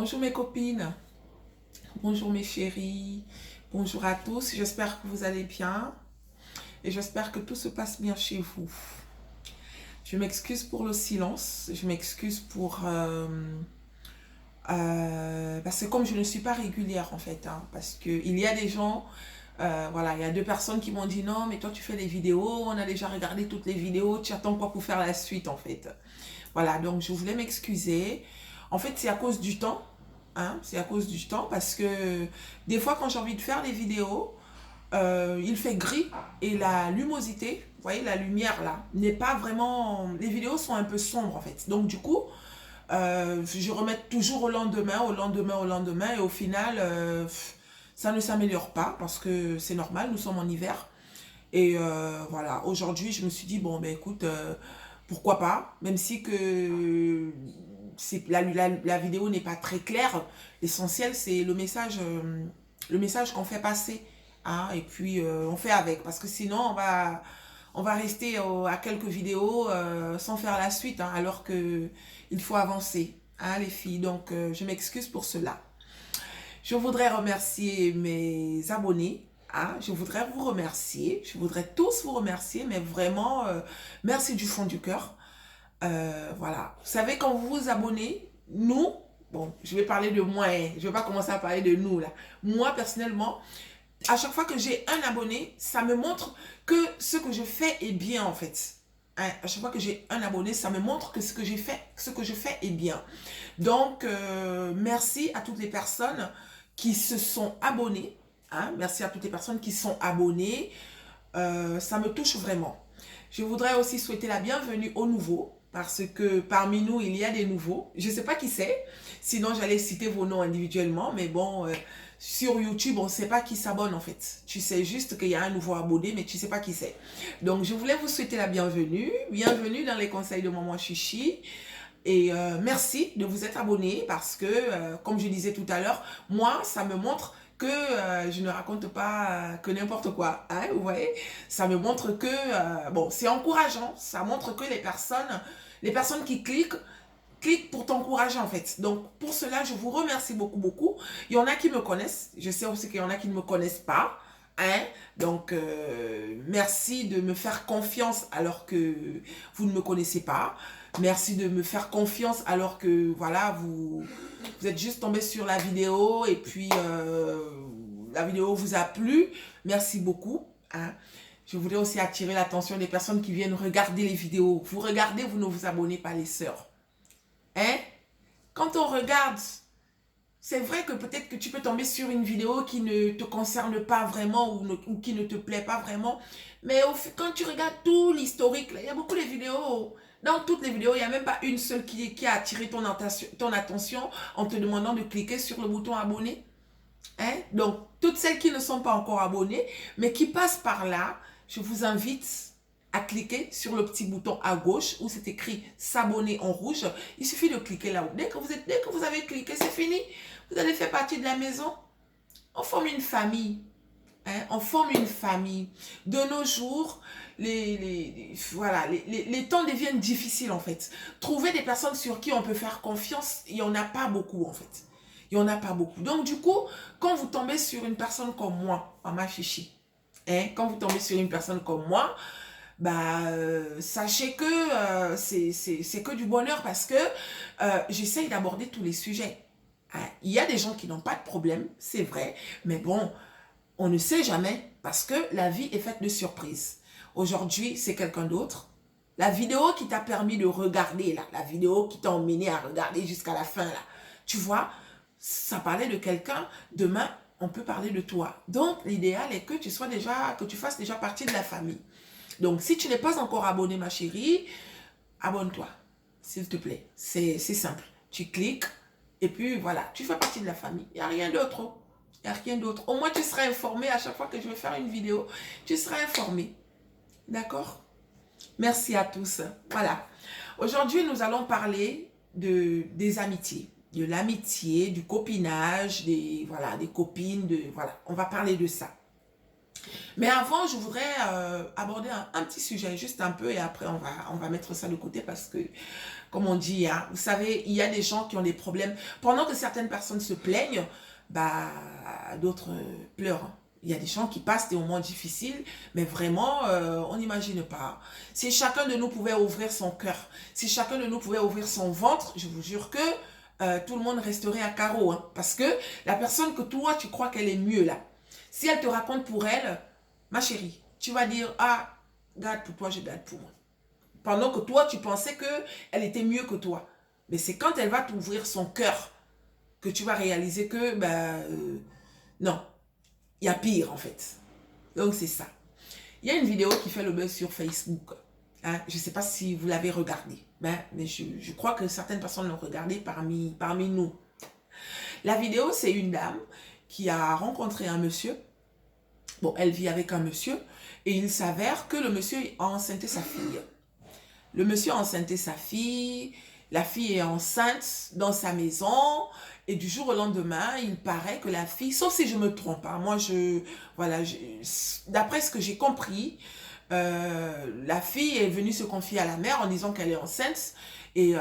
Bonjour mes copines, bonjour mes chéris, bonjour à tous. J'espère que vous allez bien et j'espère que tout se passe bien chez vous. Je m'excuse pour le silence, je m'excuse pour... parce que comme je ne suis pas régulière en fait, hein, parce qu'il y a des gens, voilà, il y a deux personnes qui m'ont dit non, mais toi tu fais des vidéos, on a déjà regardé toutes les vidéos, tu attends quoi pour faire la suite en fait. Voilà, donc je voulais m'excuser. En fait, c'est à cause du temps. Hein, c'est à cause du temps parce que des fois, quand j'ai envie de faire des vidéos, il fait gris et la lumosité, vous voyez, la lumière là, n'est pas vraiment... Les vidéos sont un peu sombres en fait. Donc du coup, je remets toujours au lendemain, au lendemain, au lendemain et au final, ça ne s'améliore pas parce que c'est normal, nous sommes en hiver. Et voilà, aujourd'hui, je me suis dit, bon, ben écoute, pourquoi pas, même si que la vidéo n'est pas très claire, l'essentiel, c'est le message qu'on fait passer. Hein, et puis, on fait avec, parce que sinon, on va rester à quelques vidéos sans faire la suite, hein, alors que il faut avancer, hein, les filles. Donc, je m'excuse pour cela. Je voudrais remercier mes abonnés. Hein, je voudrais vous remercier. Je voudrais tous vous remercier, mais vraiment, merci du fond du cœur. Voilà. Vous savez, quand vous vous abonnez, nous, bon, je vais parler de moi, hein, je ne vais pas commencer à parler de nous, là. Moi, personnellement, à chaque fois que j'ai un abonné, ça me montre que ce que je fais est bien, en fait. Hein, à chaque fois que j'ai un abonné, ça me montre que ce que je fais est bien. Donc, merci à toutes les personnes qui se sont abonnées. Hein, merci à toutes les personnes qui sont abonnées. Ça me touche vraiment. Je voudrais aussi souhaiter la bienvenue aux nouveaux, parce que parmi nous, il y a des nouveaux. Je ne sais pas qui c'est, sinon j'allais citer vos noms individuellement, mais bon, sur YouTube, on ne sait pas qui s'abonne en fait. Tu sais juste qu'il y a un nouveau abonné, mais tu ne sais pas qui c'est. Donc, je voulais vous souhaiter la bienvenue. Bienvenue dans les conseils de Maman Chichi. Et merci de vous être abonné parce que, comme je disais tout à l'heure, moi, ça me montre que je ne raconte pas que n'importe quoi. Hein, vous voyez, ça me montre que, bon, c'est encourageant. Ça montre que les personnes qui cliquent pour t'encourager en fait. Donc, pour cela, je vous remercie beaucoup, beaucoup. Il y en a qui me connaissent. Je sais aussi qu'il y en a qui ne me connaissent pas. Hein? Donc, merci de me faire confiance alors que vous ne me connaissez pas. Merci de me faire confiance alors que, voilà, vous êtes juste tombé sur la vidéo et puis la vidéo vous a plu. Merci beaucoup. Hein? Je voudrais aussi attirer l'attention des personnes qui viennent regarder les vidéos. Vous regardez, vous ne vous abonnez pas les sœurs. Hein? Quand on regarde, c'est vrai que peut-être que tu peux tomber sur une vidéo qui ne te concerne pas vraiment ou qui ne te plaît pas vraiment. Mais quand tu regardes tout l'historique, il y a beaucoup de vidéos. Dans toutes les vidéos, il n'y a même pas une seule qui a attiré ton attention en te demandant de cliquer sur le bouton abonner. Hein? Donc, toutes celles qui ne sont pas encore abonnées, mais qui passent par là, je vous invite à cliquer sur le petit bouton à gauche où c'est écrit s'abonner en rouge. Il suffit de cliquer là-haut. Dès que vous avez cliqué, c'est fini. Vous allez faire partie de la maison. On forme une famille. Hein? On forme une famille. De nos jours, voilà, les temps deviennent difficiles en fait. Trouver des personnes sur qui on peut faire confiance, il n'y en a pas beaucoup en fait. Il n'y en a pas beaucoup. Donc du coup, quand vous tombez sur une personne comme moi, Mama Chichi, hein, quand vous tombez sur une personne comme moi, bah, sachez que c'est que du bonheur parce que j'essaye d'aborder tous les sujets. Hein. Il y a des gens qui n'ont pas de problème, c'est vrai, mais bon, on ne sait jamais parce que la vie est faite de surprises. Aujourd'hui, c'est quelqu'un d'autre. La vidéo qui t'a permis de regarder, là, la vidéo qui t'a emmené à regarder jusqu'à la fin, là, tu vois, ça parlait de quelqu'un, demain, on peut parler de toi. Donc, l'idéal est que que tu fasses déjà partie de la famille. Donc, si tu n'es pas encore abonné, ma chérie, abonne-toi, s'il te plaît. C'est simple. Tu cliques et puis voilà, tu fais partie de la famille. Il n'y a rien d'autre. Oh. Il n'y a rien d'autre. Au moins, tu seras informé à chaque fois que je vais faire une vidéo. Tu seras informé. D'accord? Merci à tous. Voilà. Aujourd'hui, nous allons parler des amitiés. De l'amitié, du copinage, voilà, des copines. Voilà, on va parler de ça. Mais avant, je voudrais aborder un petit sujet, juste un peu, et après on va mettre ça de côté parce que, comme on dit, hein, vous savez, il y a des gens qui ont des problèmes. Pendant que certaines personnes se plaignent, bah, d'autres pleurent, hein. Il y a des gens qui passent des moments difficiles, mais vraiment, on n'imagine pas. Si chacun de nous pouvait ouvrir son cœur, si chacun de nous pouvait ouvrir son ventre, je vous jure que tout le monde resterait à carreau, hein. Parce que la personne que toi, tu crois qu'elle est mieux là, si elle te raconte pour elle, ma chérie, tu vas dire, ah, garde pour toi, je garde pour moi. Pendant que toi, tu pensais qu'elle était mieux que toi. Mais c'est quand elle va t'ouvrir son cœur que tu vas réaliser que, ben, non, il y a pire en fait. Donc c'est ça. Il y a une vidéo qui fait le buzz sur Facebook. Hein, je ne sais pas si vous l'avez regardée. Ben, mais je crois que certaines personnes l'ont regardée parmi nous. La vidéo, c'est une dame qui a rencontré un monsieur. Bon, elle vit avec un monsieur. Et il s'avère que le monsieur a enceinté sa fille. Le monsieur a enceinté sa fille. La fille est enceinte dans sa maison. Et du jour au lendemain, il paraît que la fille, sauf si je me trompe, hein, moi, voilà, d'après ce que j'ai compris, la fille est venue se confier à la mère en disant qu'elle est enceinte. Et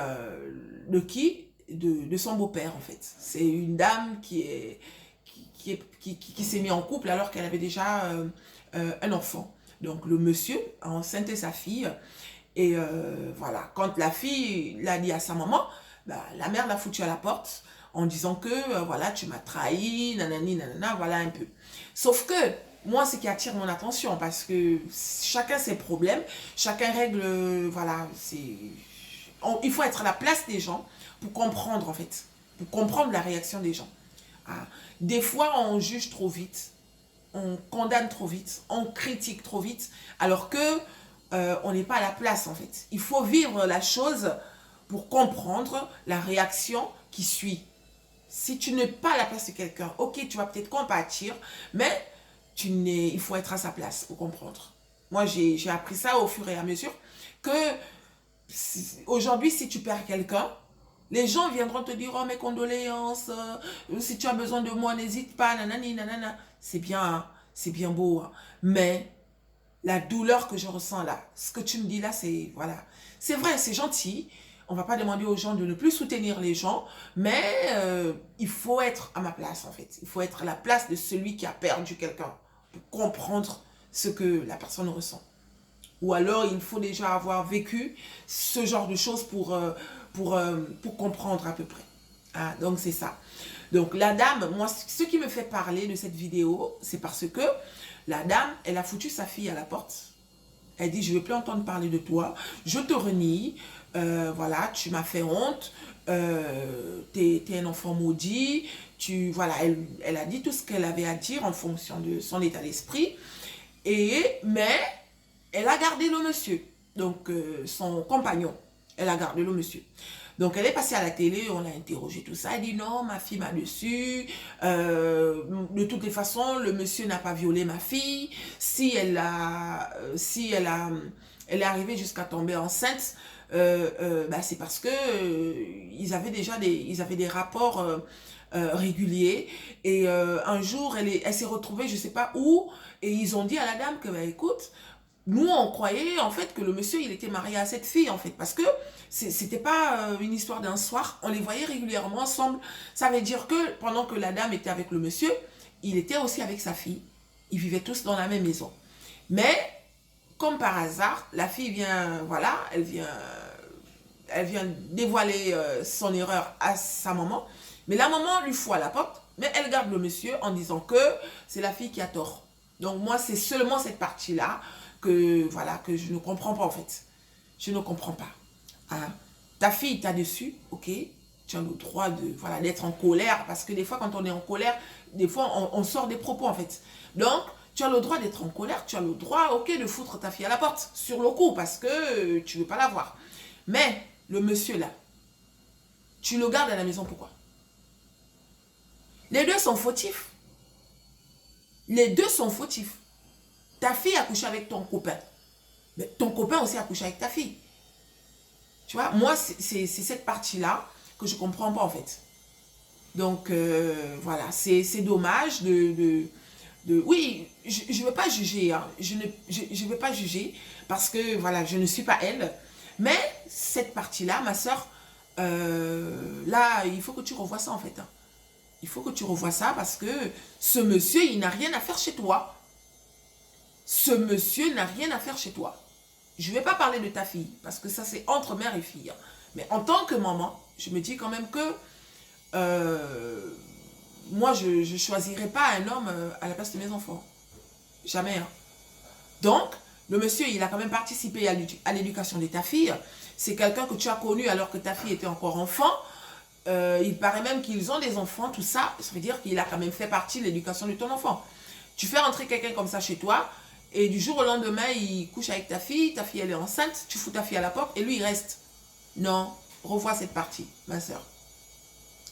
de qui? De son beau-père, en fait. C'est une dame qui s'est mise en couple alors qu'elle avait déjà un enfant. Donc le monsieur a enceinté sa fille. Et voilà, quand la fille l'a dit à sa maman, bah, la mère l'a foutu à la porte en disant que, voilà, tu m'as trahi, nanani, nanana, voilà un peu. Sauf que, moi, ce qui attire mon attention, parce que chacun ses problèmes, chacun règle, voilà, il faut être à la place des gens pour comprendre, en fait, pour comprendre la réaction des gens. Ah. Des fois, on juge trop vite, on condamne trop vite, on critique trop vite, alors que on n'est pas à la place en fait. Il faut vivre la chose pour comprendre la réaction qui suit. Si tu n'es pas à la place de quelqu'un, ok, tu vas peut-être compatir, mais il faut être à sa place pour comprendre. Moi, j'ai appris ça au fur et à mesure que aujourd'hui, si tu perds quelqu'un, les gens viendront te dire, oh mes condoléances, si tu as besoin de moi, n'hésite pas, nanani, nanana. C'est bien beau, hein. Mais la douleur que je ressens là, ce que tu me dis là, c'est, voilà. C'est vrai, c'est gentil. On ne va pas demander aux gens de ne plus soutenir les gens, mais il faut être à ma place, en fait. Il faut être à la place de celui qui a perdu quelqu'un pour comprendre ce que la personne ressent. Ou alors, il faut déjà avoir vécu ce genre de choses pour comprendre à peu près. Ah, donc, c'est ça. Donc, la dame, moi, ce qui me fait parler de cette vidéo, c'est parce que la dame, elle a foutu sa fille à la porte. Elle dit, je ne veux plus entendre parler de toi. Je te renie. Voilà, tu m'as fait honte. T'es un enfant maudit. Voilà, elle a dit tout ce qu'elle avait à dire en fonction de son état d'esprit. Mais elle a gardé le monsieur. Donc, son compagnon. Elle a gardé le monsieur. Donc, elle est passée à la télé, on l'a interrogé, tout ça. Elle dit non, ma fille m'a dessus. De toutes les façons, le monsieur n'a pas violé ma fille. Si elle est arrivée jusqu'à tomber enceinte, bah, c'est parce que ils avaient des rapports réguliers. Et un jour, elle s'est retrouvée, je ne sais pas où, et ils ont dit à la dame que, bah, écoute, nous, on croyait en fait que le monsieur, il était marié à cette fille en fait, parce que c'était pas une histoire d'un soir, on les voyait régulièrement ensemble. Ça veut dire que pendant que la dame était avec le monsieur, il était aussi avec sa fille. Ils vivaient tous dans la même maison. Mais, comme par hasard, la fille vient, voilà, elle vient dévoiler son erreur à sa maman, mais la maman lui fout à la porte, mais elle garde le monsieur en disant que c'est la fille qui a tort. Donc moi, c'est seulement cette partie-là voilà, que je ne comprends pas en fait. Je ne comprends pas. Hein? Ta fille t'a dessus, ok, tu as le droit voilà, d'être en colère, parce que des fois, quand on est en colère, des fois, on sort des propos en fait. Donc, tu as le droit d'être en colère, tu as le droit, ok, de foutre ta fille à la porte, sur le coup, parce que tu ne veux pas la voir. Mais, le monsieur là, tu le gardes à la maison, pourquoi? Les deux sont fautifs. Les deux sont fautifs. Ta fille a couché avec ton copain. Mais ton copain aussi a couché avec ta fille. Tu vois, moi, c'est cette partie-là que je ne comprends pas, en fait. Donc, voilà, c'est dommage Oui, je ne veux pas juger, hein. Je veux pas juger parce que, voilà, je ne suis pas elle. Mais cette partie-là, ma soeur, là, il faut que tu revoies ça, en fait, hein. Il faut que tu revoies ça parce que ce monsieur, il n'a rien à faire chez toi. Ce monsieur n'a rien à faire chez toi. Je ne vais pas parler de ta fille parce que ça, c'est entre mère et fille, hein. Mais en tant que maman, je me dis quand même que moi, je ne choisirais pas un homme à la place de mes enfants. Jamais, hein. Donc, le monsieur, il a quand même participé à l'éducation de ta fille. C'est quelqu'un que tu as connu alors que ta fille était encore enfant. Il paraît même qu'ils ont des enfants, tout ça. Ça veut dire qu'il a quand même fait partie de l'éducation de ton enfant. Tu fais rentrer quelqu'un comme ça chez toi, et du jour au lendemain, il couche avec ta fille elle est enceinte, tu fous ta fille à la porte, et lui, il reste. Non, revois cette partie, ma soeur.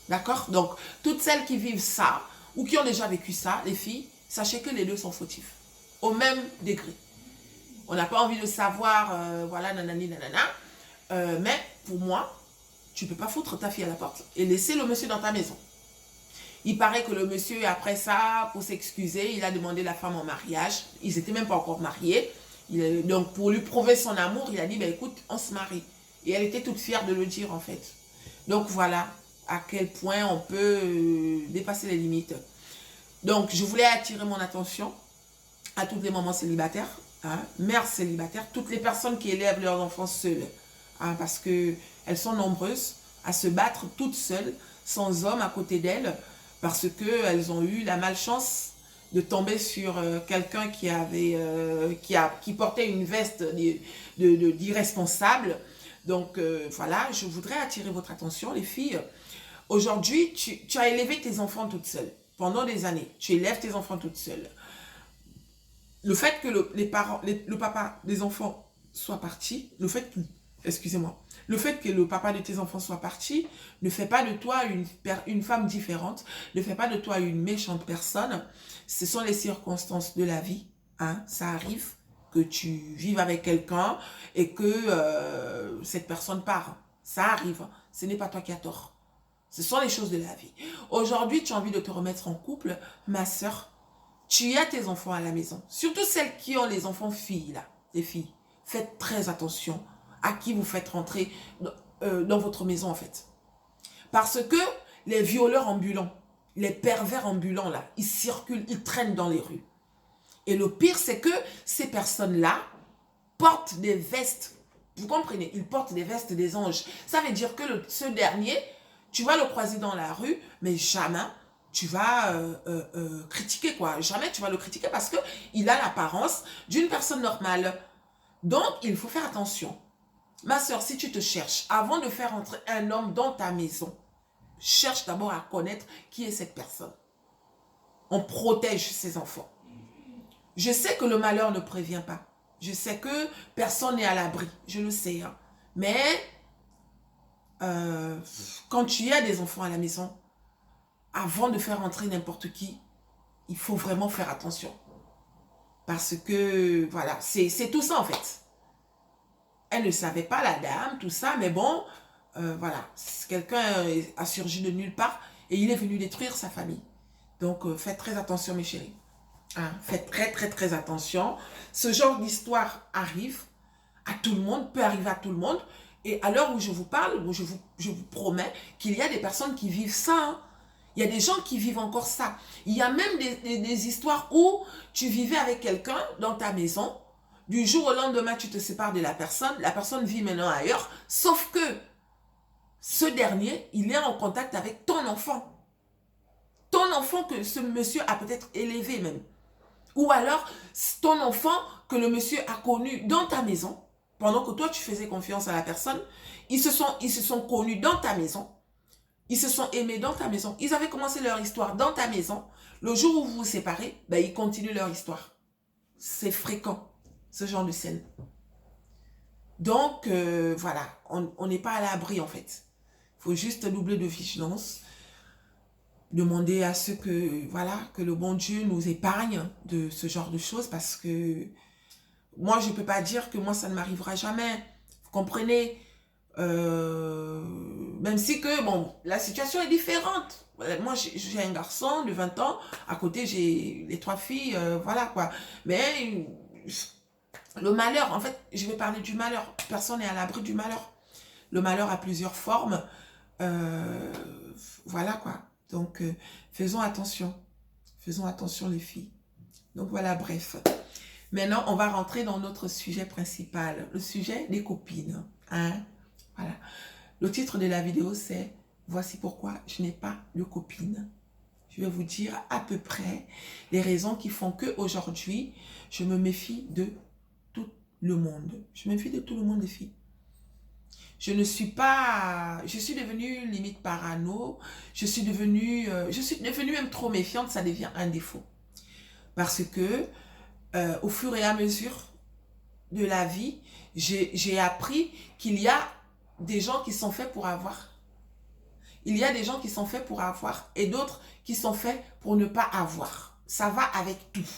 D'accord? Donc, toutes celles qui vivent ça, ou qui ont déjà vécu ça, les filles, sachez que les deux sont fautifs. Au même degré. On n'a pas envie de savoir, voilà, nanani, nanana. Mais, pour moi, tu ne peux pas foutre ta fille à la porte et laisser le monsieur dans ta maison. Il paraît que le monsieur, après ça, pour s'excuser, il a demandé la femme en mariage. Ils n'étaient même pas encore mariés. Donc, pour lui prouver son amour, il a dit, ben, écoute, on se marie. Et elle était toute fière de le dire, en fait. Donc, voilà à quel point on peut dépasser les limites. Donc, je voulais attirer mon attention à toutes les mamans célibataires, hein, mères célibataires, toutes les personnes qui élèvent leurs enfants seules. Hein, parce qu'elles sont nombreuses à se battre toutes seules, sans homme à côté d'elles, parce qu'elles ont eu la malchance de tomber sur quelqu'un qui portait une veste d'irresponsable. Donc voilà, je voudrais attirer votre attention, les filles. Aujourd'hui, tu as élevé tes enfants toutes seules. Pendant des années, tu élèves tes enfants toutes seules. Le fait que le papa des enfants soit parti, le fait que le papa de tes enfants soit parti ne fait pas de toi une femme différente, ne fait pas de toi une méchante personne. Ce sont les circonstances de la vie, hein. Ça arrive que tu vives avec quelqu'un et que cette personne part. Ça arrive, ce n'est pas toi qui as tort. Ce sont les choses de la vie. Aujourd'hui, tu as envie de te remettre en couple, ma soeur. Tu as tes enfants à la maison. Surtout celles qui ont les enfants filles, là, les filles. Faites très attention à qui vous faites rentrer dans votre maison, en fait. Parce que les violeurs ambulants, les pervers ambulants, là, ils circulent, ils traînent dans les rues. Et le pire, c'est que ces personnes-là portent des vestes. Vous comprenez? Ils portent des vestes des anges. Ça veut dire que ce dernier, tu vas le croiser dans la rue, mais jamais tu vas critiquer, quoi. Jamais tu vas le critiquer parce qu'il a l'apparence d'une personne normale. Donc, il faut faire attention. Ma soeur, si tu te cherches, avant de faire entrer un homme dans ta maison, cherche d'abord à connaître qui est cette personne. On protège ses enfants. Je sais que le malheur ne prévient pas. Je sais que personne n'est à l'abri. Je le sais, hein. Mais quand tu as des enfants à la maison, avant de faire entrer n'importe qui, il faut vraiment faire attention. Parce que, voilà, c'est tout ça en fait. Elle ne savait pas, la dame, tout ça, mais bon, voilà, quelqu'un a surgi de nulle part et il est venu détruire sa famille. Donc, faites très attention, mes chéris. Hein, faites très attention. Ce genre d'histoire arrive à tout le monde, peut arriver à tout le monde. Et à l'heure où je vous parle, je vous promets qu'il y a des personnes qui vivent ça, hein. Il y a des gens qui vivent encore ça. Il y a même des histoires où tu vivais avec quelqu'un dans ta maison. Du jour au lendemain, tu te sépares de la personne vit maintenant ailleurs. Sauf que ce dernier, il est en contact avec ton enfant. Ton enfant que ce monsieur a peut-être élevé même. Ou alors, ton enfant que le monsieur a connu dans ta maison. Pendant que toi, tu faisais confiance à la personne. Ils se sont connus dans ta maison. Ils se sont aimés dans ta maison. Ils avaient commencé leur histoire dans ta maison. Le jour où vous vous séparez, ben, ils continuent leur histoire. C'est fréquent, ce genre de scène. Donc, voilà, on n'est pas à l'abri en fait. Il faut juste doubler de vigilance. Demander à ceux que, voilà, que le bon Dieu nous épargne de ce genre de choses parce que moi, je ne peux pas dire que moi, ça ne m'arrivera jamais. Vous comprenez? même si que, bon, la situation est différente. Moi, j'ai un garçon de 20 ans, à côté, j'ai les 3 filles, voilà quoi. Mais le malheur, en fait, je vais parler du malheur. Personne n'est à l'abri du malheur. Le malheur a plusieurs formes. Voilà quoi. Donc, faisons attention. Faisons attention les filles. Donc voilà, bref. Maintenant, on va rentrer dans notre sujet principal. Le sujet des copines. Hein? Voilà. Le titre de la vidéo, c'est « Voici pourquoi je n'ai pas de copine ». Je vais vous dire à peu près les raisons qui font qu'aujourd'hui, je me méfie de tout le monde. Je me méfie de tout le monde, les filles. Je ne suis pas... Je suis devenue limite parano. Je suis devenue même trop méfiante. Ça devient un défaut. Parce que, au fur et à mesure de la vie, j'ai appris qu'il y a des gens qui sont faits pour avoir. Il y a des gens qui sont faits pour avoir et d'autres qui sont faits pour ne pas avoir. Ça va avec tout.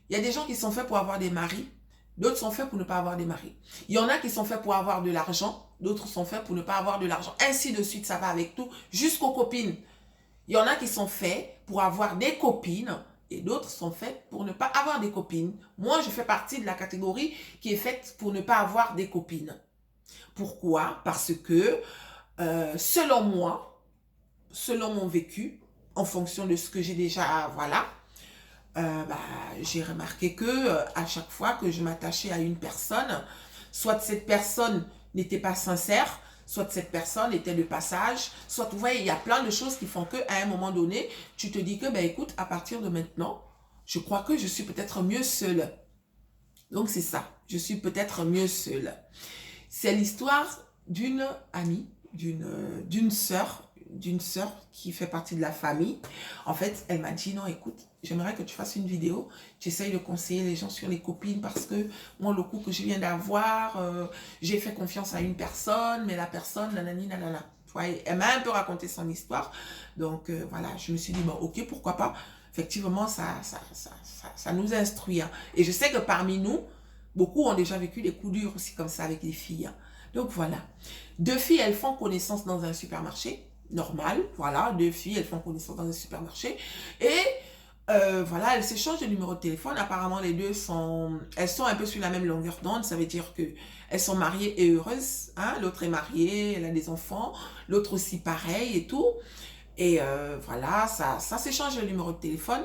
Il y a des gens qui sont faits pour avoir des maris, d'autres sont faits pour ne pas avoir des maris. Il y en a qui sont faits pour avoir de l'argent, d'autres sont faits pour ne pas avoir de l'argent. Ainsi de suite, ça va avec tout, jusqu'aux copines. Il y en a qui sont faits pour avoir des copines et d'autres sont faits pour ne pas avoir des copines. Moi, je fais partie de la catégorie qui est faite pour ne pas avoir des copines. Pourquoi? Parce que, selon moi, selon mon vécu, en fonction de ce que j'ai déjà, voilà, j'ai remarqué que à chaque fois que je m'attachais à une personne, soit cette personne n'était pas sincère, soit cette personne était de passage, soit, vous voyez, il y a plein de choses qui font qu'à un moment donné, tu te dis que, ben écoute, à partir de maintenant, je crois que je suis peut-être mieux seule. Donc c'est ça, je suis peut-être mieux seule. C'est l'histoire d'une amie, d'une sœur qui fait partie de la famille. En fait, elle m'a dit, non, écoute, j'aimerais que tu fasses une vidéo. J'essaye de conseiller les gens sur les copines parce que moi, le coup que je viens d'avoir, j'ai fait confiance à une personne, mais la personne, nanani, nanana. Elle m'a un peu raconté son histoire. Donc, voilà, je me suis dit, bon, ok, pourquoi pas. Effectivement, ça nous instruit. Hein. Et je sais que parmi nous, beaucoup ont déjà vécu des coups durs aussi comme ça avec les filles. Hein. Donc, voilà. 2 filles, elles font connaissance dans un supermarché. Normal, voilà, 2 filles, elles font connaissance dans un supermarché. Et voilà, elles s'échangent de numéro de téléphone. Apparemment, les deux elles sont un peu sur la même longueur d'onde. Ça veut dire qu'elles sont mariées et heureuses. Hein? L'autre est mariée, elle a des enfants. L'autre aussi pareil et tout. Et voilà, ça s'échange le numéro de téléphone.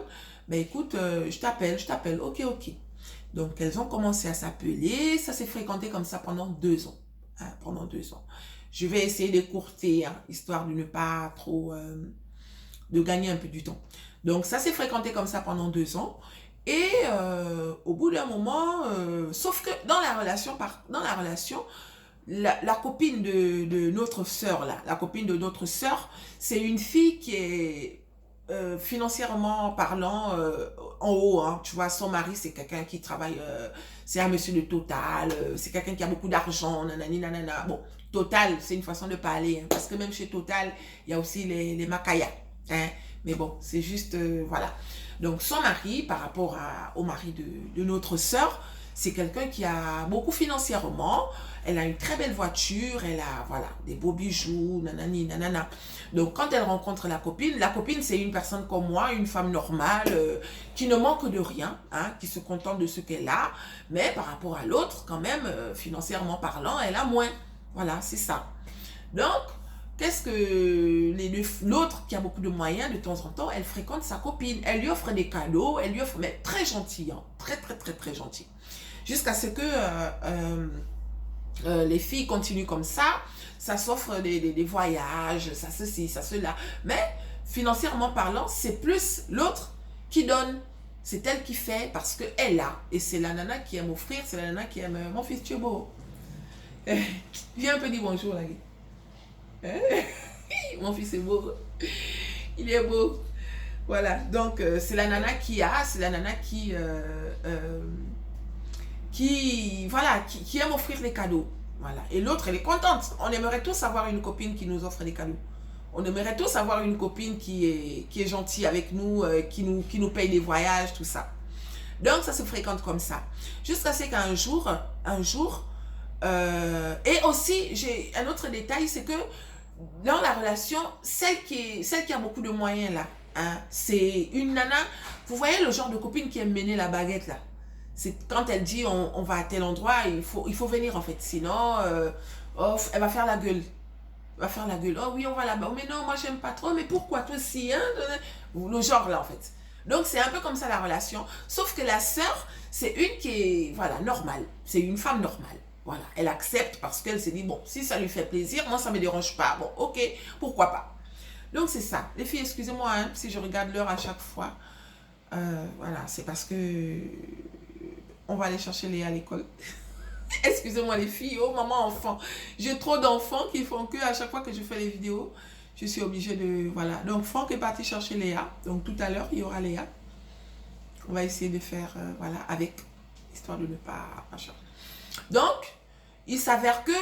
Ben écoute, je t'appelle, ok, ok. Donc, elles ont commencé à s'appeler. Ça s'est fréquenté comme ça pendant 2 ans. Hein, pendant 2 ans. Je vais essayer d'écourter, hein, histoire de ne pas trop... de gagner un peu du temps. Donc, ça s'est fréquenté comme ça pendant 2 ans. Et au bout d'un moment, sauf que dans la relation, la copine de notre sœur, là, la copine de notre sœur, c'est une fille qui est financièrement parlant en haut. Hein, tu vois, son mari, c'est quelqu'un qui travaille, c'est un monsieur de Total, c'est quelqu'un qui a beaucoup d'argent, nanani, nanana. Bon, Total, c'est une façon de parler, hein, parce que même chez Total, il y a aussi les macayas. Hein, mais bon, c'est juste, voilà. Donc, son mari, par rapport au mari de notre sœur, c'est quelqu'un qui a beaucoup financièrement. Elle a une très belle voiture, elle a, voilà, des beaux bijoux, nanani, nanana. Donc, quand elle rencontre la copine c'est une personne comme moi, une femme normale, qui ne manque de rien, hein, qui se contente de ce qu'elle a. Mais par rapport à l'autre, quand même, financièrement parlant, elle a moins. Voilà, c'est ça. Donc, qu'est-ce que l'autre qui a beaucoup de moyens, de temps en temps, elle fréquente sa copine. Elle lui offre des cadeaux, elle lui offre, mais très gentil, hein, très, très, très, très gentil. Jusqu'à ce que les filles continuent comme ça s'offre des voyages, ça ceci, ça cela. Mais financièrement parlant, c'est plus l'autre qui donne. C'est elle qui fait parce qu'elle a. Et c'est la nana qui aime offrir, c'est la nana qui aime... Mon fils, tu es beau. Viens un peu dire bonjour, là. Mon fils est beau. Il est beau. Voilà. Donc, c'est la nana qui a, c'est la nana qui aime offrir les cadeaux. Voilà. Et l'autre, elle est contente. On aimerait tous avoir une copine qui nous offre des cadeaux. On aimerait tous avoir une copine qui est gentille avec nous, qui nous paye des voyages, tout ça. Donc, ça se fréquente comme ça. Jusqu'à ce qu'un jour, et aussi, j'ai un autre détail, c'est que dans la relation, celle qui a beaucoup de moyens là, hein, c'est une nana, vous voyez le genre de copine qui aime mener la baguette là. C'est quand elle dit on va à tel endroit, il faut venir en fait, sinon oh, elle va faire la gueule. Elle va faire la gueule, oh oui on va là-bas, oh, mais non moi j'aime pas trop, mais pourquoi toi aussi, hein? Le genre là en fait. Donc c'est un peu comme ça la relation, sauf que la sœur, c'est une qui est, voilà, normale, c'est une femme normale. Voilà, elle accepte parce qu'elle s'est dit, bon, si ça lui fait plaisir, moi ça me dérange pas, bon, ok, pourquoi pas. Donc c'est ça. Les filles, excusez-moi hein, si je regarde l'heure à chaque fois. Voilà, c'est parce que on va aller chercher Léa à l'école. Excusez-moi les filles, oh maman enfant. J'ai trop d'enfants qui font que à chaque fois que je fais les vidéos, je suis obligée de... Voilà. Donc Franck est parti chercher Léa. Donc tout à l'heure, il y aura Léa. On va essayer de faire, voilà, avec, histoire de ne pas... Machin. Donc, il s'avère que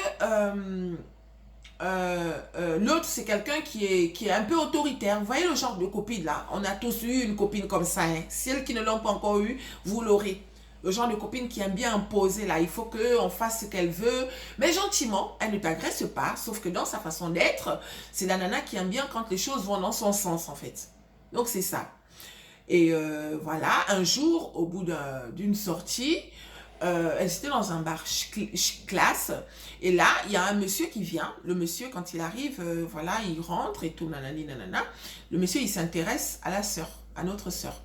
l'autre, c'est quelqu'un qui est un peu autoritaire. Vous voyez le genre de copine là? On a tous eu une copine comme ça. Hein. Celles qui ne l'ont pas encore eu, vous l'aurez. Le genre de copine qui aime bien imposer là. Il faut qu'on fasse ce qu'elle veut. Mais gentiment, elle ne t'agresse pas. Sauf que dans sa façon d'être, c'est la nana qui aime bien quand les choses vont dans son sens en fait. Donc c'est ça. Et voilà, un jour, au bout d'une sortie, elle était dans un bar classe. Et là, il y a un monsieur qui vient. Le monsieur, quand il arrive, voilà, il rentre et tout, nanani, nanana. Le monsieur, il s'intéresse à la sœur, à notre sœur.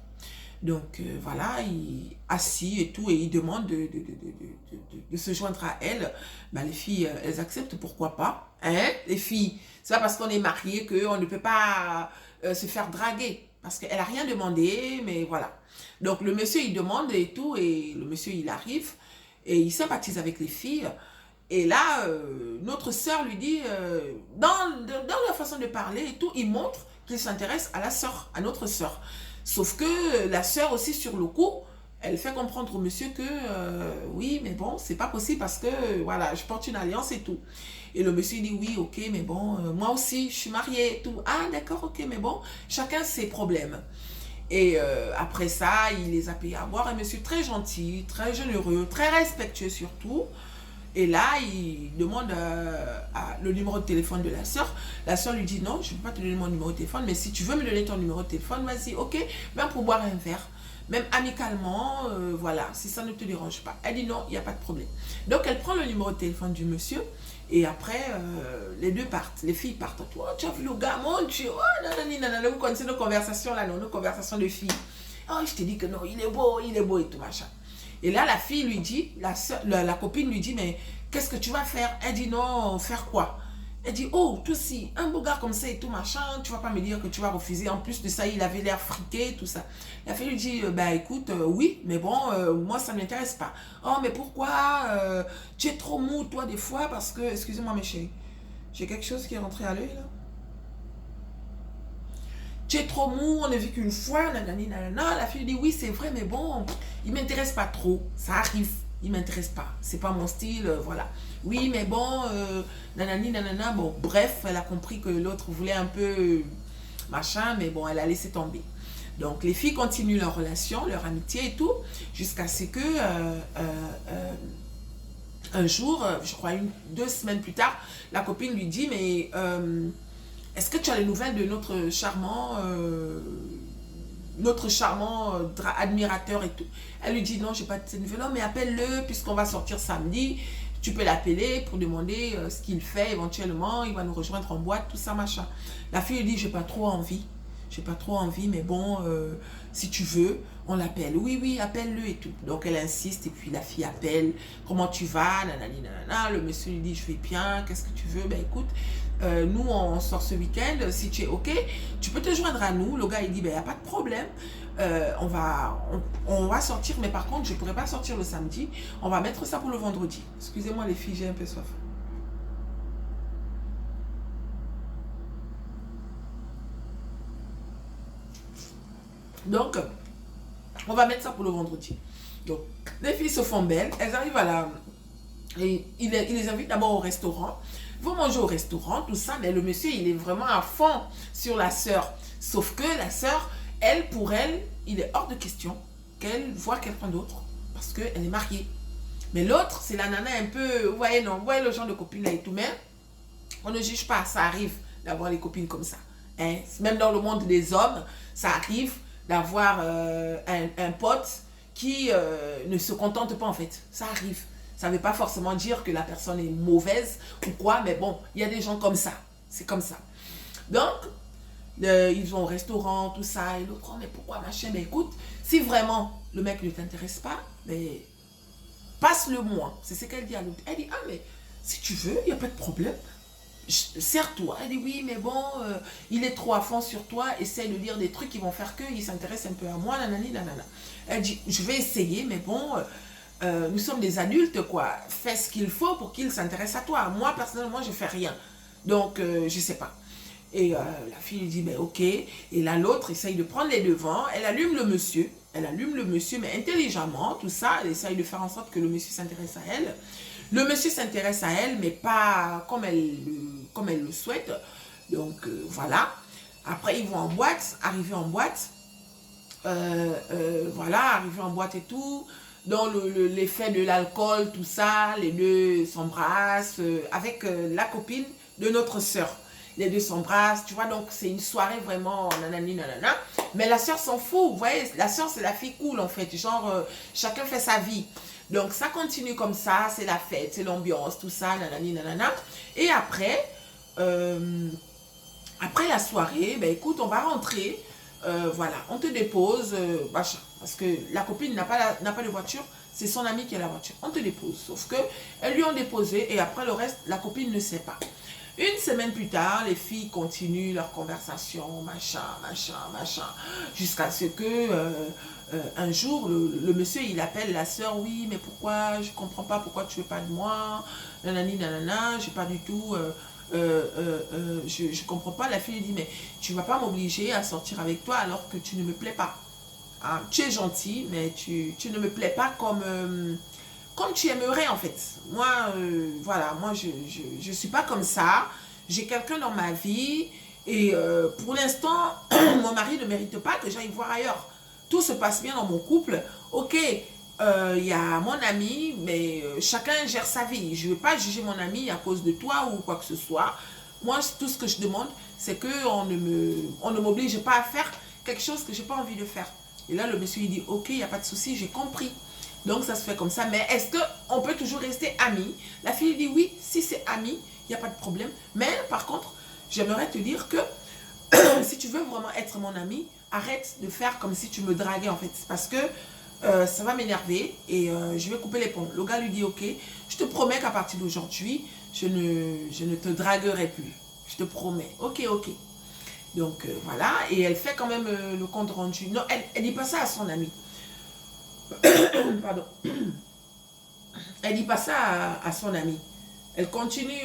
Donc, voilà, il assis et tout, et il demande de se joindre à elle. Ben, les filles, elles acceptent, pourquoi pas. Hein, les filles, c'est pas parce qu'on est mariés qu'on ne peut pas se faire draguer. Parce qu'elle n'a rien demandé, mais voilà. Donc, le monsieur, il demande et tout, et le monsieur, il arrive, et il sympathise avec les filles. Et là, notre sœur lui dit, dans la façon de parler et tout, il montre qu'il s'intéresse à la sœur, à notre sœur. Sauf que la sœur aussi, sur le coup, elle fait comprendre au monsieur que, oui, mais bon, c'est pas possible parce que, voilà, je porte une alliance et tout. Et le monsieur dit, oui, ok, mais bon, moi aussi, je suis mariée et tout. Ah, d'accord, ok, mais bon, chacun ses problèmes. Et après ça, il les a payés à boire. Un monsieur très gentil, très généreux, très respectueux surtout. Et là, il demande le numéro de téléphone de la sœur. La sœur lui dit, non, je ne peux pas te donner mon numéro de téléphone, mais si tu veux me donner ton numéro de téléphone, vas-y, ok, même pour boire un verre. Même amicalement, voilà, si ça ne te dérange pas. Elle dit non, il n'y a pas de problème. Donc, elle prend le numéro de téléphone du monsieur. Et après, les deux partent. Les filles partent. Oh, tu as vu le gars, mon Dieu. Oh, nanani, nanana. Vous connaissez nos conversations là, non, nos conversations de filles. Oh, je te dis que non, il est beau et tout, machin. Et là, la fille lui dit, la copine lui dit, mais qu'est-ce que tu vas faire? Elle dit, non, faire quoi? Elle dit, oh, toi aussi, un beau gars comme ça et tout, machin, tu vas pas me dire que tu vas refuser. En plus de ça, il avait l'air friqué, tout ça. La fille lui dit, bah écoute, oui, mais bon, moi, ça ne m'intéresse pas. Oh, mais pourquoi? Tu es trop mou, toi, des fois, parce que, excusez-moi, mes chéris, j'ai quelque chose qui est rentré à l'œil, là. Tu es trop mou, on ne vit qu'une fois, nanani, nanana. La fille dit, oui, c'est vrai, mais bon, il ne m'intéresse pas trop. Ça arrive, il ne m'intéresse pas. C'est pas mon style, voilà. Oui, mais bon, nanani, nanana. Bon, bref, elle a compris que l'autre voulait un peu machin, mais bon, elle a laissé tomber. Donc, les filles continuent leur relation, leur amitié et tout, jusqu'à ce que, un jour, je crois 2 semaines plus tard, la copine lui dit, mais... est-ce que tu as les nouvelles de notre charmant admirateur et tout? Elle lui dit, non, j'ai pas de ces nouvelles, mais appelle-le puisqu'on va sortir samedi. Tu peux l'appeler pour demander ce qu'il fait éventuellement. Il va nous rejoindre en boîte, tout ça, machin. La fille lui dit, j'ai pas trop envie. J'ai pas trop envie, mais bon, si tu veux, on l'appelle. Oui, oui, appelle-le et tout. Donc, elle insiste et puis la fille appelle. Comment tu vas? Nanani, nanana. Le monsieur lui dit, je vais bien. Qu'est-ce que tu veux? Ben écoute, nous, on sort ce week-end. Si tu es OK, tu peux te joindre à nous. Le gars, il dit, ben il n'y a pas de problème. On va sortir, mais par contre, je ne pourrai pas sortir le samedi. On va mettre ça pour le vendredi. Excusez-moi les filles, j'ai un peu soif. Donc, on va mettre ça pour le vendredi. Donc, les filles se font belles. Elles arrivent à la... Et il les invite d'abord au restaurant. Ils vont manger au restaurant, tout ça. Mais le monsieur, il est vraiment à fond sur la sœur. Sauf que la sœur, elle, pour elle, il est hors de question qu'elle voit quelqu'un d'autre. Parce qu'elle est mariée. Mais l'autre, c'est la nana un peu... Vous voyez, non, vous voyez le genre de copine là et tout. Mais On ne juge pas, ça arrive d'avoir des copines comme ça. Hein. Même dans le monde des hommes, ça arrive d'avoir un pote qui ne se contente pas en fait. Ça arrive. Ça ne veut pas forcément dire que la personne est mauvaise ou quoi, mais bon, il y a des gens comme ça. C'est comme ça. Donc, ils vont au restaurant, tout ça, et l'autre, oh, mais pourquoi machin? Mais écoute, si vraiment le mec ne t'intéresse pas, mais passe-le moi. C'est ce qu'elle dit à l'autre. Elle dit, ah mais si tu veux, il n'y a pas de problème. Serre-toi. Elle dit, oui, mais bon, il est trop à fond sur toi, essaye de dire des trucs qui vont faire qu'il s'intéresse un peu à moi, nanani, nanana. Elle dit, je vais essayer, mais bon, nous sommes des adultes, quoi. Fais ce qu'il faut pour qu'il s'intéresse à toi. Moi, personnellement, je fais rien. Donc, je sais pas. Et la fille lui dit, ben ok. Et là, l'autre essaye de prendre les devants. Elle allume le monsieur. Elle allume le monsieur, mais intelligemment, tout ça. Elle essaye de faire en sorte que le monsieur s'intéresse à elle. Le monsieur s'intéresse à elle, mais pas comme elle le souhaite. Donc, voilà. Après, ils vont en boîte. Arrivés en boîte. Voilà, arrivés en boîte et tout. Dans l'effet de l'alcool, tout ça, les deux s'embrassent avec la copine de notre sœur. Les deux s'embrassent, tu vois, donc c'est une soirée vraiment nanani nanana. Mais la sœur s'en fout, vous voyez, la sœur c'est la fille cool en fait, genre chacun fait sa vie. Donc ça continue comme ça, c'est la fête, c'est l'ambiance, tout ça, nanani nanana. Et après, après la soirée, ben écoute, on va rentrer, voilà, on te dépose, machin. Parce que la copine n'a pas de voiture, c'est son ami qui a la voiture. On te dépose, sauf que elles lui ont déposé et après le reste, la copine ne sait pas. Une semaine plus tard, les filles continuent leur conversation, machin, machin, machin, jusqu'à ce que un jour, le monsieur, il appelle la sœur, oui, mais pourquoi, je comprends pas pourquoi tu veux pas de moi, nanani, nanana, j'ai pas du tout, je comprends pas. La fille lui dit, mais tu vas pas m'obliger à sortir avec toi alors que tu ne me plais pas. Hein, tu es gentil, mais tu ne me plais pas comme tu aimerais en fait. Moi, voilà, moi je suis pas comme ça. J'ai quelqu'un dans ma vie et pour l'instant, mon mari ne mérite pas que j'aille voir ailleurs. Tout se passe bien dans mon couple. Ok, il y a mon ami, mais chacun gère sa vie. Je ne veux pas juger mon ami à cause de toi ou quoi que ce soit. Moi, tout ce que je demande, c'est qu'on ne m'oblige pas à faire quelque chose que je n'ai pas envie de faire. Et là, le monsieur, il dit, ok, il n'y a pas de souci, j'ai compris. Donc, ça se fait comme ça. Mais est-ce qu'on peut toujours rester amis? La fille dit, oui, si c'est ami, il n'y a pas de problème. Mais par contre, j'aimerais te dire que si tu veux vraiment être mon ami, arrête de faire comme si tu me draguais en fait. Parce que ça va m'énerver et je vais couper les ponts. Le gars lui dit, ok, je te promets qu'à partir d'aujourd'hui, je ne te draguerai plus. Je te promets. Ok, ok. Donc voilà, et elle fait quand même le compte rendu. Non, elle dit pas ça à son ami. Pardon. Elle dit pas ça à son ami. Elle continue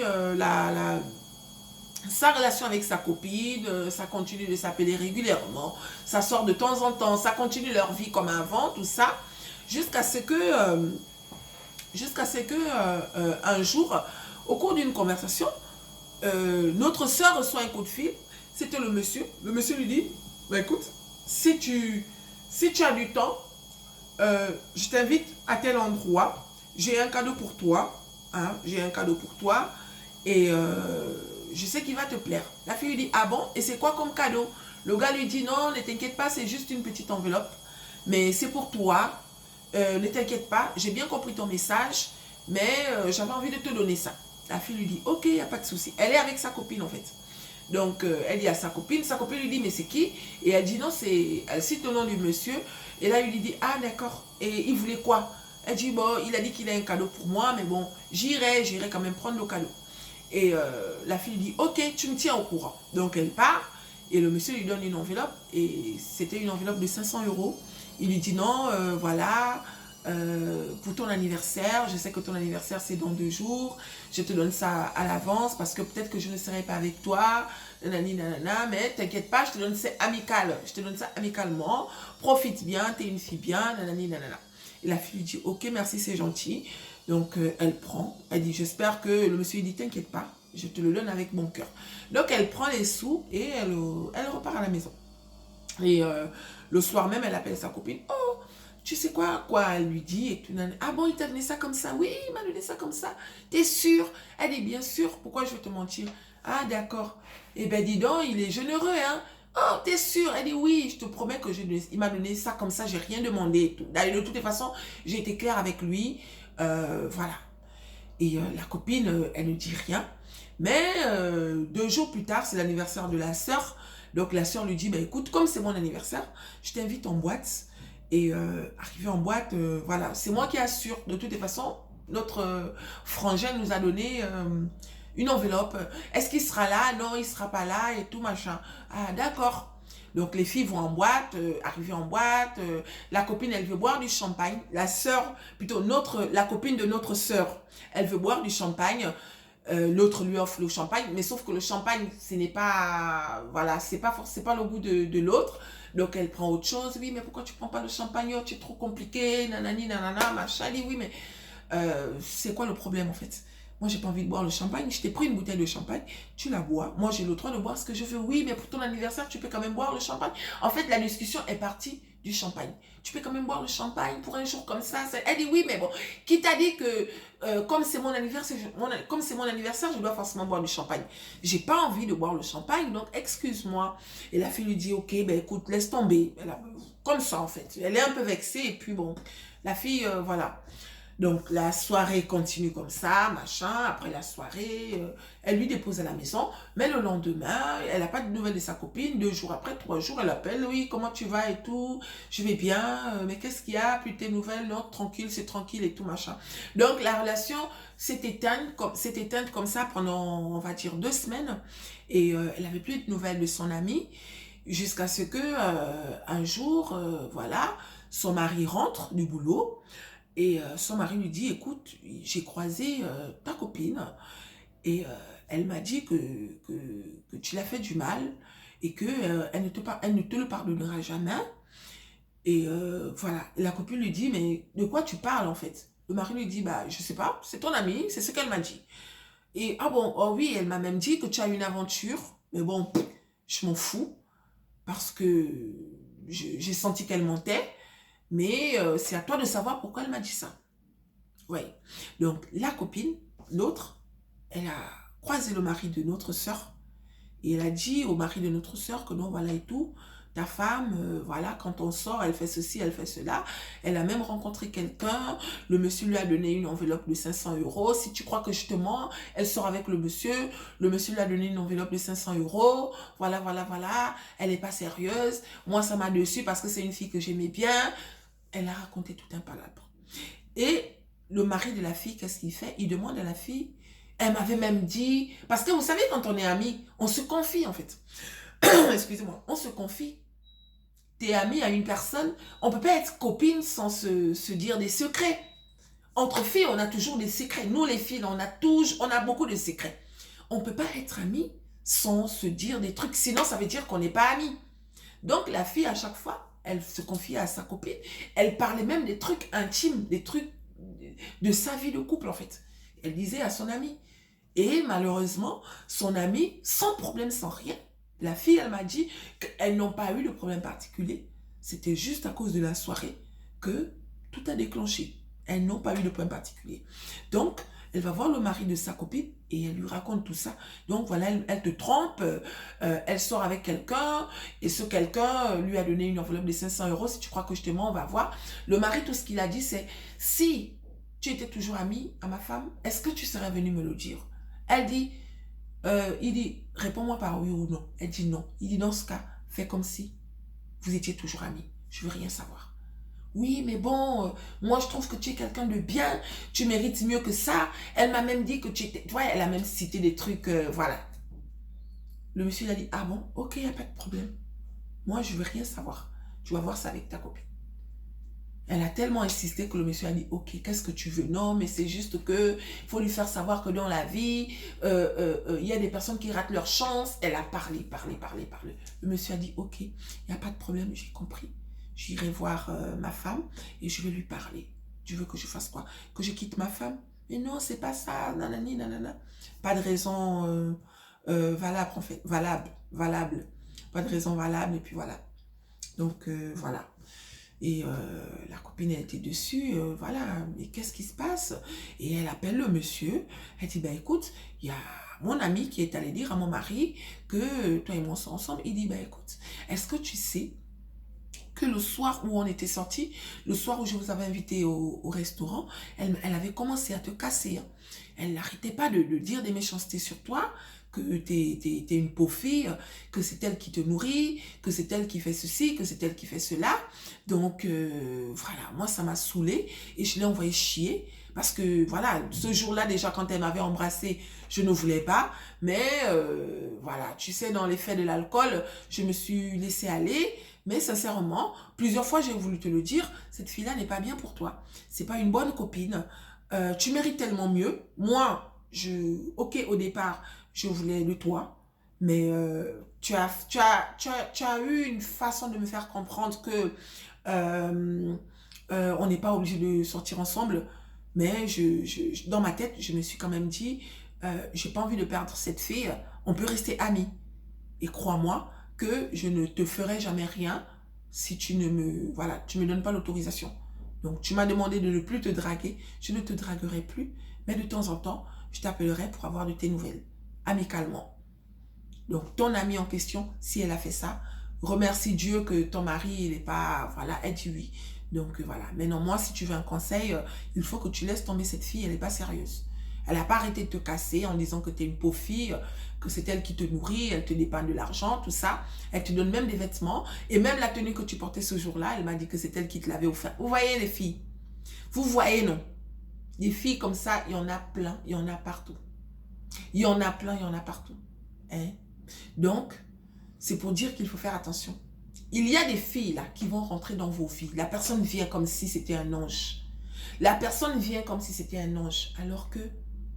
sa relation avec sa copine, ça continue de s'appeler régulièrement, ça sort de temps en temps, ça continue leur vie comme avant, tout ça, jusqu'à ce que, un jour, au cours d'une conversation, notre soeur reçoit un coup de fil. C'était le monsieur. Le monsieur lui dit, bah, écoute, si tu as du temps, je t'invite à tel endroit, j'ai un cadeau pour toi, hein, j'ai un cadeau pour toi, et je sais qu'il va te plaire. La fille lui dit, ah bon, et c'est quoi comme cadeau? Le gars lui dit, non, ne t'inquiète pas, c'est juste une petite enveloppe, mais c'est pour toi, ne t'inquiète pas, j'ai bien compris ton message, mais j'avais envie de te donner ça. La fille lui dit, ok, il n'y a pas de souci. Elle est avec sa copine en fait. Donc, elle dit à sa copine lui dit, mais c'est qui? Et elle dit, non, elle cite le nom du monsieur. Et là, il lui dit, ah, d'accord. Et il voulait quoi? Elle dit, bon, il a dit qu'il a un cadeau pour moi, mais bon, j'irai quand même prendre le cadeau. Et la fille dit, ok, tu me tiens au courant. Donc, elle part, et le monsieur lui donne une enveloppe, et c'était une enveloppe de 500 €. Il lui dit, non, voilà, pour ton anniversaire, je sais que ton anniversaire c'est dans 2 jours, je te donne ça à l'avance parce que peut-être que je ne serai pas avec toi, nanani, nanana, mais t'inquiète pas, je te donne ça amical, je te donne ça amicalement, profite bien, t'es une fille bien, nanani, nanana. Et la fille lui dit, ok, merci, c'est gentil. Donc elle prend, elle dit, j'espère que le monsieur lui dit, t'inquiète pas, je te le donne avec mon cœur. Donc elle prend les sous et elle repart à la maison. Et le soir même, elle appelle sa copine, oh, tu sais quoi, elle lui dit, et tout, ah bon, il t'a donné ça comme ça? Oui, il m'a donné ça comme ça. T'es sûre? Elle est bien sûre, pourquoi je vais te mentir? Ah, d'accord. Eh ben, dis donc, il est généreux, hein? Oh, t'es sûre? Elle dit, oui, je te promets que il m'a donné ça comme ça, j'ai rien demandé et tout. D'ailleurs, de toutes les façons, j'ai été claire avec lui, voilà. Et la copine, elle ne dit rien. Mais 2 jours plus tard, c'est l'anniversaire de la sœur. Donc la sœur lui dit, bah, écoute, comme c'est mon anniversaire, je t'invite en boîte. Et arrivé en boîte, voilà, c'est moi qui assure. De toutes les façons, notre frangin nous a donné une enveloppe. Est-ce qu'il sera là? Non, il ne sera pas là et tout machin. Ah, d'accord. Donc les filles vont en boîte, arriver en boîte, la copine elle veut boire du champagne, la sœur, plutôt la copine de notre sœur, elle veut boire du champagne, l'autre lui offre le champagne, mais sauf que le champagne, ce n'est pas, voilà, c'est pas le goût de l'autre, donc elle prend autre chose, oui mais pourquoi tu prends pas le champagne, oh, tu es trop compliqué, nanani nanana, machin, oui mais c'est quoi le problème en fait? Moi, j'ai pas envie de boire le champagne. Je t'ai pris une bouteille de champagne, tu la bois. Moi, j'ai le droit de boire ce que je veux. Oui, mais pour ton anniversaire, tu peux quand même boire le champagne. En fait, la discussion est partie du champagne. Tu peux quand même boire le champagne pour un jour comme ça. Elle dit oui, mais bon, qui t'a dit que comme c'est mon anniversaire, je dois forcément boire du champagne. J'ai pas envie de boire le champagne, donc excuse-moi. Et la fille lui dit ok, ben écoute, laisse tomber. Comme ça en fait. Elle est un peu vexée et puis bon, la fille, voilà. Donc, la soirée continue comme ça, machin. Après la soirée, elle lui dépose à la maison. Mais le lendemain, elle n'a pas de nouvelles de sa copine. 2 jours après, 3 jours, elle appelle. Oui, comment tu vas et tout? Je vais bien. Mais qu'est-ce qu'il y a? Plus tes nouvelles? Non, tranquille, c'est tranquille et tout, machin. Donc, la relation s'est éteinte comme ça pendant, on va dire, 2 semaines. Et elle n'avait plus de nouvelles de son amie. Jusqu'à ce que, un jour, voilà, son mari rentre du boulot. Et son mari lui dit, écoute, j'ai croisé ta copine et elle m'a dit que tu l'as fait du mal et qu'elle elle ne te le pardonnera jamais. Et voilà, la copine lui dit, mais de quoi tu parles en fait? Le mari lui dit, bah je sais pas, c'est ton amie, c'est ce qu'elle m'a dit. Et ah bon, oh oui, elle m'a même dit que tu as une aventure, mais bon, je m'en fous parce que j'ai senti qu'elle mentait. Mais c'est à toi de savoir pourquoi elle m'a dit ça. Oui. Donc, la copine, l'autre, elle a croisé le mari de notre sœur. Et elle a dit au mari de notre sœur que non, voilà et tout. Ta femme, voilà, quand on sort, elle fait ceci, elle fait cela. Elle a même rencontré quelqu'un. Le monsieur lui a donné une enveloppe de 500 euros. Si tu crois que je te mens, elle sort avec le monsieur. Le monsieur lui a donné une enveloppe de 500 euros. Voilà, voilà, voilà. Elle n'est pas sérieuse. Moi, ça m'a déçu parce que c'est une fille que j'aimais bien. Elle a raconté tout un palabre. Et le mari de la fille, qu'est-ce qu'il fait? Il demande à la fille. Elle m'avait même dit... Parce que vous savez, quand on est amis, on se confie en fait. Excusez-moi, on se confie. T'es ami à une personne, on ne peut pas être copine sans se dire des secrets. Entre filles, on a toujours des secrets. Nous, les filles, on a beaucoup de secrets. On ne peut pas être amis sans se dire des trucs. Sinon, ça veut dire qu'on n'est pas amis. Donc, la fille, à chaque fois, elle se confiait à sa copine. Elle parlait même des trucs intimes, des trucs de sa vie de couple, en fait. Elle disait à son amie. Et malheureusement, son amie, sans problème, sans rien, la fille, elle m'a dit qu'elles n'ont pas eu de problème particulier. C'était juste à cause de la soirée que tout a déclenché. Elles n'ont pas eu de problème particulier. Donc, elle va voir le mari de sa copine et elle lui raconte tout ça. Donc voilà, elle te trompe, elle sort avec quelqu'un et ce quelqu'un lui a donné une enveloppe de 500 euros. Si tu crois que je te mens, on va voir. Le mari, tout ce qu'il a dit, c'est si tu étais toujours amie à ma femme, est-ce que tu serais venu me le dire? Elle dit, il dit, réponds-moi par oui ou non. Elle dit non. Il dit, dans ce cas, fais comme si vous étiez toujours amis. Je veux rien savoir. Oui, mais bon, moi je trouve que tu es quelqu'un de bien, tu mérites mieux que ça. Elle m'a même dit que tu étais... Tu vois, elle a même cité des trucs, voilà. Le monsieur il a dit, ah bon, ok, il n'y a pas de problème. Moi, je veux rien savoir. Tu vas voir ça avec ta copine. Elle a tellement insisté que le monsieur a dit, ok, qu'est-ce que tu veux? Non, mais c'est juste que faut lui faire savoir que dans la vie, il y a des personnes qui ratent leur chance. Elle a parlé. Le monsieur a dit, ok, il n'y a pas de problème, j'ai compris. J'irai voir ma femme et je vais lui parler. Tu veux que je fasse quoi? Que je quitte ma femme? Mais non, c'est pas ça, nanani, nanana. Pas de raison valable, en fait. Valable. Pas de raison valable, et puis voilà. Donc, voilà. Et la copine, elle était dessus, voilà, mais qu'est-ce qui se passe? Et elle appelle le monsieur, elle dit, ben écoute, il y a mon ami qui est allé dire à mon mari que toi et moi sommes ensemble. Il dit, ben écoute, est-ce que tu sais que le soir où on était sortis, le soir où je vous avais invité au restaurant, elle avait commencé à te casser, hein. Elle n'arrêtait pas de dire des méchancetés sur toi, que t'es une pauvre fille, que c'est elle qui te nourrit, que c'est elle qui fait ceci, que c'est elle qui fait cela. Donc, voilà, moi, ça m'a saoulée et je l'ai envoyée chier. Parce que, voilà, ce jour-là, déjà, quand elle m'avait embrassée, je ne voulais pas. Mais, voilà, tu sais, dans l'effet de l'alcool, je me suis laissée aller. Mais sincèrement, plusieurs fois, j'ai voulu te le dire, cette fille-là n'est pas bien pour toi. C'est pas une bonne copine. Tu mérites tellement mieux. Moi, ok, au départ, je voulais de toi, mais tu as eu une façon de me faire comprendre que on n'est pas obligé de sortir ensemble. Mais dans ma tête, je me suis quand même dit, j'ai pas envie de perdre cette fille. On peut rester amis. Et crois-moi que je ne te ferai jamais rien si tu ne me, voilà, tu me donnes pas l'autorisation. Donc, tu m'as demandé de ne plus te draguer. Je ne te draguerai plus. Mais de temps en temps, je t'appellerai pour avoir de tes nouvelles. Amicalement. Donc, ton amie en question, si elle a fait ça, remercie Dieu que ton mari, il n'est pas, voilà, elle dit oui. Donc, voilà. Maintenant, moi, si tu veux un conseil, il faut que tu laisses tomber cette fille, elle n'est pas sérieuse. Elle n'a pas arrêté de te casser en disant que tu es une pauvre fille, que c'est elle qui te nourrit, elle te dépanne de l'argent, tout ça. Elle te donne même des vêtements. Et même la tenue que tu portais ce jour-là, elle m'a dit que c'est elle qui te l'avait offert. Vous voyez les filles? Vous voyez, non? Des filles comme ça, il y en a plein, il y en a partout. Il y en a plein, il y en a partout. Hein? Donc, c'est pour dire qu'il faut faire attention. Il y a des filles là qui vont rentrer dans vos vies. La personne vient comme si c'était un ange. La personne vient comme si c'était un ange, alors que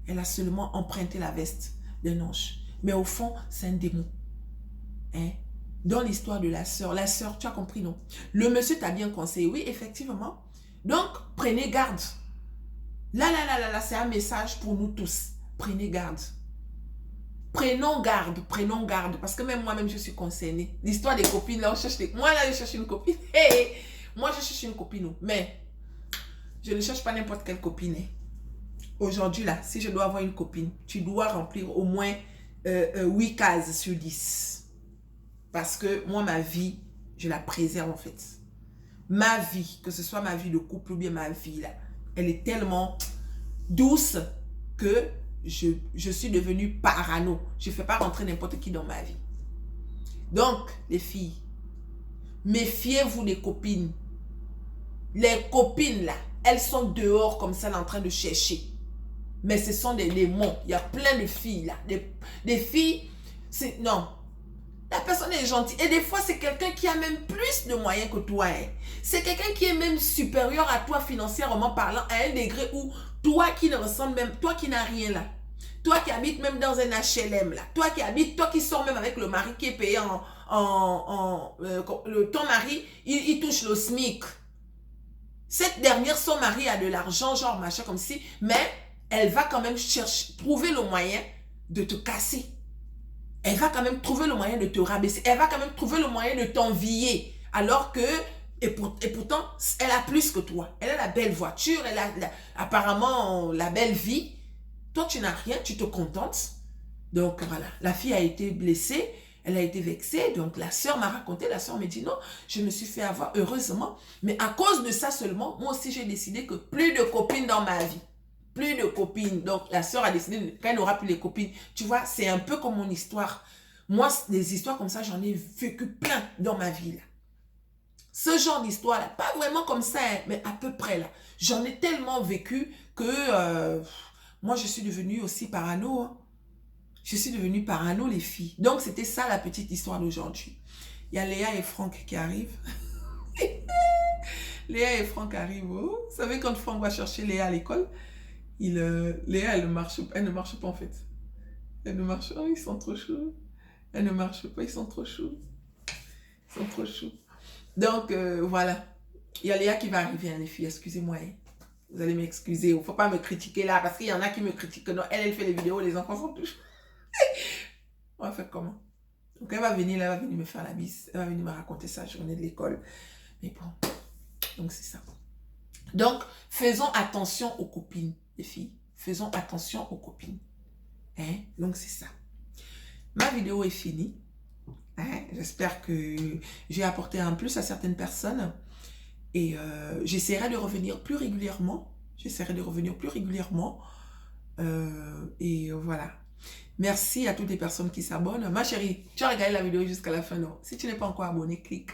elle a seulement emprunté la veste d'un ange. Mais au fond, c'est un démon. Hein? Dans l'histoire de la sœur, tu as compris, non? Le monsieur t'a bien conseillé, oui, effectivement. Donc, prenez garde. Là, c'est un message pour nous tous. Prenez garde. Prenons garde, parce que même moi-même, je suis concernée. L'histoire des copines, là, on cherche des... Moi, là, je cherche une copine. Hey, moi, je cherche une copine, mais je ne cherche pas n'importe quelle copine. Aujourd'hui, là, si je dois avoir une copine, tu dois remplir au moins 8 cases sur 10. Parce que moi, ma vie, je la préserve, en fait. Ma vie, que ce soit ma vie de couple ou bien ma vie, là, elle est tellement douce que je suis devenue parano. Je ne fais pas rentrer n'importe qui dans ma vie. Donc, les filles, méfiez-vous des copines. Les copines, là, elles sont dehors comme ça, là, en train de chercher. Mais ce sont des démons. Il y a plein de filles, là. Des filles, non. La personne est gentille. Et des fois, c'est quelqu'un qui a même plus de moyens que toi. Hein. C'est quelqu'un qui est même supérieur à toi financièrement parlant, à un degré où toi qui ne ressemble même, toi qui n'as rien là, toi qui habites même dans un HLM là, toi qui sors même avec le mari qui est payé ton mari, il touche le SMIC. Cette dernière, son mari a de l'argent, genre machin comme si, mais elle va quand même trouver le moyen de te casser. Elle va quand même trouver le moyen de te rabaisser. Elle va quand même trouver le moyen de t'envier. Alors que, et pourtant, elle a plus que toi. Elle a la belle voiture, elle a apparemment la belle vie. Toi, tu n'as rien, tu te contentes. Donc voilà, la fille a été blessée, elle a été vexée. Donc la sœur m'a raconté, la sœur me dit non, je me suis fait avoir heureusement. Mais à cause de ça seulement, moi aussi j'ai décidé que plus de copines dans ma vie. Plus de copines. Donc, la sœur a décidé qu'elle n'aura plus les copines. Tu vois, c'est un peu comme mon histoire. Moi, des histoires comme ça, j'en ai vécu plein dans ma vie, là. Ce genre d'histoire-là, pas vraiment comme ça, hein, mais à peu près, là. J'en ai tellement vécu que moi, je suis devenue aussi parano. Hein. Je suis devenue parano, les filles. Donc, c'était ça, la petite histoire d'aujourd'hui. Il y a Léa et Franck qui arrivent. Léa et Franck arrivent. Oh. Vous savez, quand Franck va chercher Léa à l'école, Léa, elle ne marche pas en fait. Elle ne marche pas, ils sont trop chauds. Elle ne marche pas, ils sont trop chauds. Ils sont trop chauds. Donc, voilà. Il y a Léa qui va arriver, hein, les filles, excusez-moi. Hein. Vous allez m'excuser, il ne faut pas me critiquer là, parce qu'il y en a qui me critiquent. Non, elle fait les vidéos, les enfants sont tous... On va faire comment? Donc, elle va venir me faire la bise. Elle va venir me raconter sa journée de l'école. Mais bon, Donc, c'est ça. Donc, faisons attention aux copines, les filles. Faisons attention aux copines. Hein? Donc, c'est ça. Ma vidéo est finie. Hein? J'espère que j'ai apporté un plus à certaines personnes. Et j'essaierai de revenir plus régulièrement. Et voilà. Merci à toutes les personnes qui s'abonnent. Ma chérie, tu as regardé la vidéo jusqu'à la fin, non? Si tu n'es pas encore abonné, clique.